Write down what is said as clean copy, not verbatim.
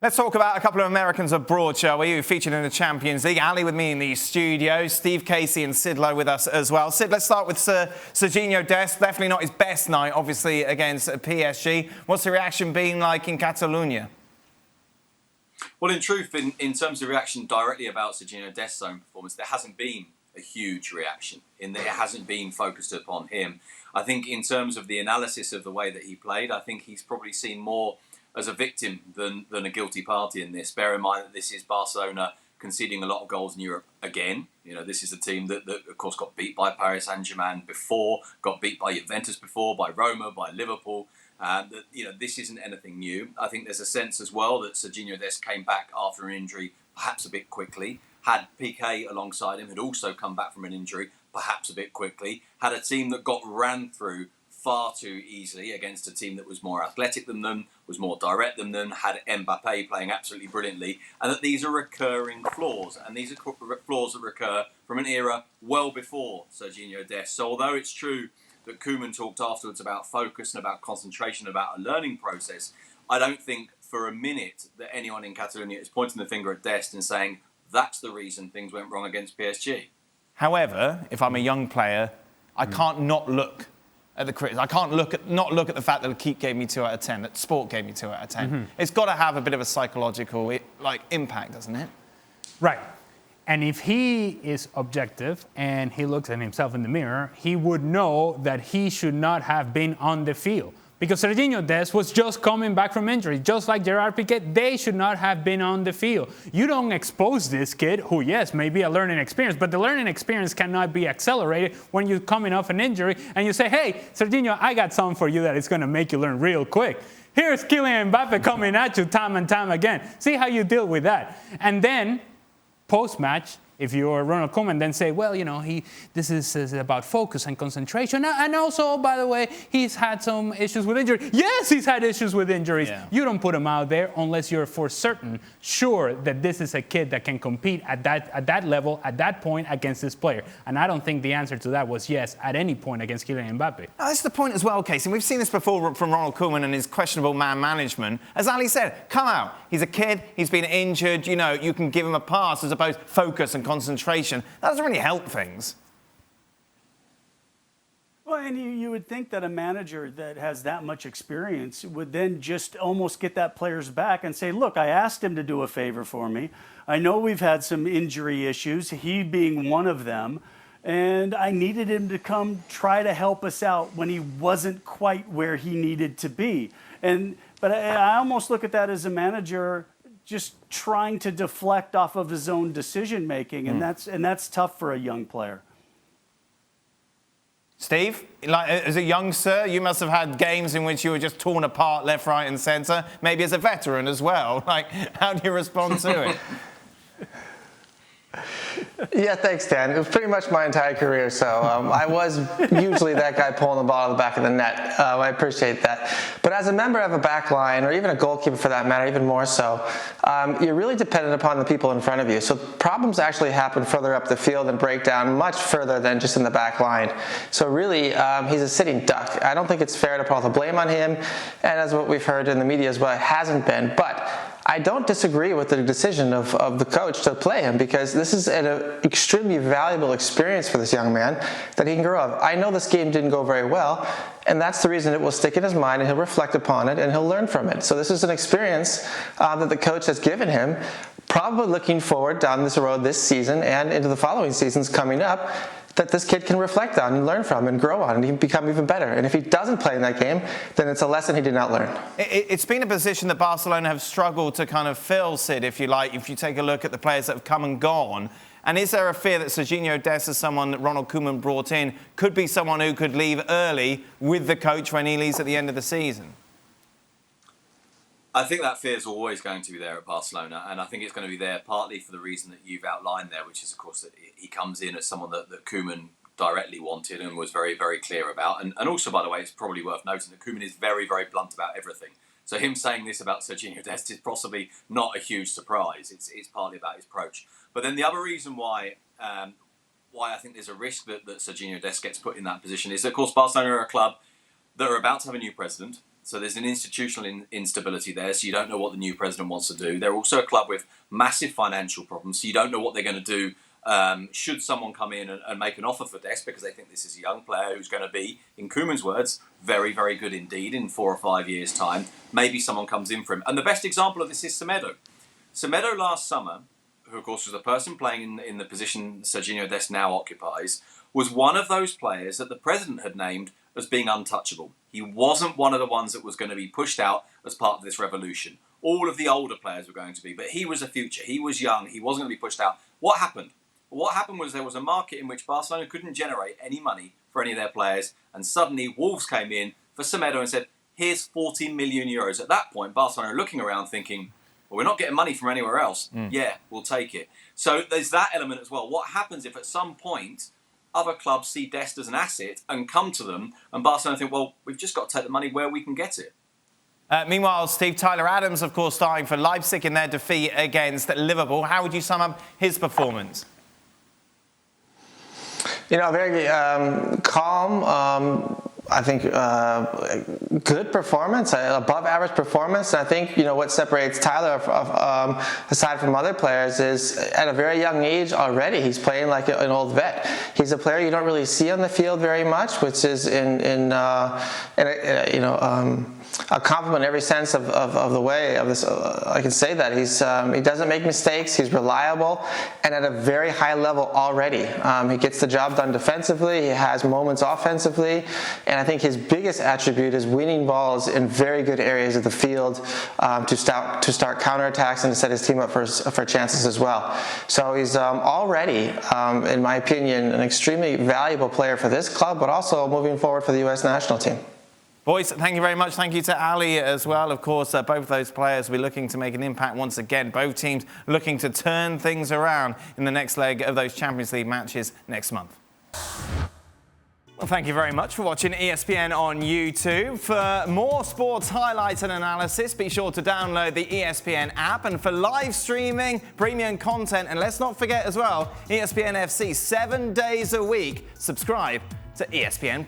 Let's talk about a couple of Americans abroad, shall we, who featured in the Champions League. Ali with me in the studio, Steve Casey and Sid Lowe with us as well. Sid, let's start with Sergiño Dest. Definitely not his best night, obviously, against PSG. What's the reaction been like in Catalonia? Well, in truth, in terms of reaction directly about Sergiño Dest's own performance, there hasn't been a huge reaction. It hasn't been focused upon him. I think in terms of the analysis of the way that he played, I think he's probably seen more as a victim than a guilty party in this. Bear in mind that this is Barcelona conceding a lot of goals in Europe again. You know, this is a team that of course got beat by Paris Saint-Germain before, got beat by Juventus before, by Roma, by Liverpool. This isn't anything new. I think there's a sense as well that Sergiño Dest came back after an injury perhaps a bit quickly. Had Piqué alongside him, had also come back from an injury perhaps a bit quickly. Had a team that got ran through far too easily against a team that was more athletic than them, was more direct than them, had Mbappe playing absolutely brilliantly, and that these are recurring flaws, and these are flaws that recur from an era well before Sergiño Dest. So although it's true that Koeman talked afterwards about focus and about concentration, about a learning process, I don't think for a minute that anyone in Catalonia is pointing the finger at Dest and saying that's the reason things went wrong against PSG. However, if I'm a young player, I can't not look at the critics. I can't not look at the fact that L'Équipe gave me 2 out of 10, that Sport gave me 2 out of 10. Mm-hmm. It's got to have a bit of a psychological impact, doesn't it? Right. And if he is objective and he looks at himself in the mirror, he would know that he should not have been on the field. Because Sergiño Dest was just coming back from injury. Just like Gerard Piqué, they should not have been on the field. You don't expose this kid, who, yes, may be a learning experience, but the learning experience cannot be accelerated when you're coming off an injury and you say, hey, Sergiño, I got something for you that is going to make you learn real quick. Here's Kylian Mbappe coming at you time and time again. See how you deal with that. And then, post-match, if you're Ronald Koeman, then say, well, you know, this is about focus and concentration. And also, by the way, he's had some issues with injury. Yes, he's had issues with injuries. Yeah. You don't put him out there unless you're for certain sure that this is a kid that can compete at that level, at that point against this player. And I don't think the answer to that was yes at any point against Kylian Mbappe. Now, that's the point as well, Casey. We've seen this before from Ronald Koeman and his questionable man management. As Ali said, come out. He's a kid. He's been injured. You know, you can give him a pass as opposed to focus and concentration. That doesn't really help things. Well, and you would think that a manager that has that much experience would then just almost get that player's back and say, look, I asked him to do a favor for me. I know we've had some injury issues, he being one of them, and I needed him to come try to help us out when he wasn't quite where he needed to be. But I almost look at that as a manager just trying to deflect off of his own decision making, and that's tough for a young player. Steve, as a youngster, you must have had games in which you were just torn apart left, right, and centre. Maybe as a veteran as well. How do you respond to it? Yeah, thanks, Dan. It was pretty much my entire career, so I was usually that guy pulling the ball to the back of the net. I appreciate that. But as a member of a back line, or even a goalkeeper for that matter, even more so, you're really dependent upon the people in front of you. So problems actually happen further up the field and break down much further than just in the back line. So really, he's a sitting duck. I don't think it's fair to put all the blame on him, and as what we've heard in the media as well, it hasn't been. But I don't disagree with the decision of the coach to play him, because this is an extremely valuable experience for this young man that he can grow up. I know this game didn't go very well, and that's the reason it will stick in his mind, and he'll reflect upon it, and he'll learn from it. So this is an experience that the coach has given him, probably looking forward down this road this season and into the following seasons coming up, that this kid can reflect on and learn from and grow on, and he can become even better. And if he doesn't play in that game, then it's a lesson he did not learn. It's been a position that Barcelona have struggled to kind of fill, Sid, if you like, if you take a look at the players that have come and gone. And is there a fear that Sergiño Dest, as someone that Ronald Koeman brought in, could be someone who could leave early with the coach when he leaves at the end of the season? I think that fear is always going to be there at Barcelona, and I think it's going to be there partly for the reason that you've outlined there, which is, of course, that he comes in as someone that Koeman directly wanted and was very, very clear about. And also, by the way, it's probably worth noting that Koeman is very, very blunt about everything. So him saying this about Sergiño Dest is possibly not a huge surprise. It's partly about his approach. But then the other reason why I think there's a risk that Sergiño Dest gets put in that position is, of course, Barcelona are a club that are about to have a new president. So there's an institutional instability there, so you don't know what the new president wants to do. They're also a club with massive financial problems, so you don't know what they're going to do should someone come in and make an offer for Dest, because they think this is a young player who's going to be, in Koeman's words, very, very good indeed in 4 or 5 years' time. Maybe someone comes in for him. And the best example of this is Semedo. Semedo last summer, who of course was the person playing in the position Sergiño Dest now occupies, was one of those players that the president had named as being untouchable. He wasn't one of the ones that was going to be pushed out as part of this revolution. All of the older players were going to be, but he was a future. He was young. He wasn't going to be pushed out. What happened? What happened was there was a market in which Barcelona couldn't generate any money for any of their players, and suddenly Wolves came in for Semedo and said, here's 40 million euros. At that point, Barcelona are looking around thinking, well, we're not getting money from anywhere else. Yeah, we'll take it. So there's that element as well. What happens if at some point other clubs see Dest as an asset and come to them, and Barcelona think, well, we've just got to take the money where we can get it? Meanwhile, Steve, Tyler Adams, of course, starting for Leipzig in their defeat against Liverpool. How would you sum up his performance? You know, very calm. I think good performance, above average performance. And I think, you know, what separates Tyler aside from other players is at a very young age already, he's playing like an old vet. He's a player you don't really see on the field very much, which is a compliment in every sense of the way of this. I can say that he doesn't make mistakes. He's reliable and at a very high level already. He gets the job done defensively. He has moments offensively, and I think his biggest attribute is winning balls in very good areas of the field to start counterattacks and to set his team up for chances as well. So he's already, in my opinion, an extremely valuable player for this club, but also moving forward for the U.S. national team. Boys, thank you very much. Thank you to Ali as well. Of course, both of those players will be looking to make an impact once again. Both teams looking to turn things around in the next leg of those Champions League matches next month. Well, thank you very much for watching ESPN on YouTube. For more sports highlights and analysis, be sure to download the ESPN app. And for live streaming, premium content, and let's not forget as well, ESPN FC 7 days a week. Subscribe to ESPN+.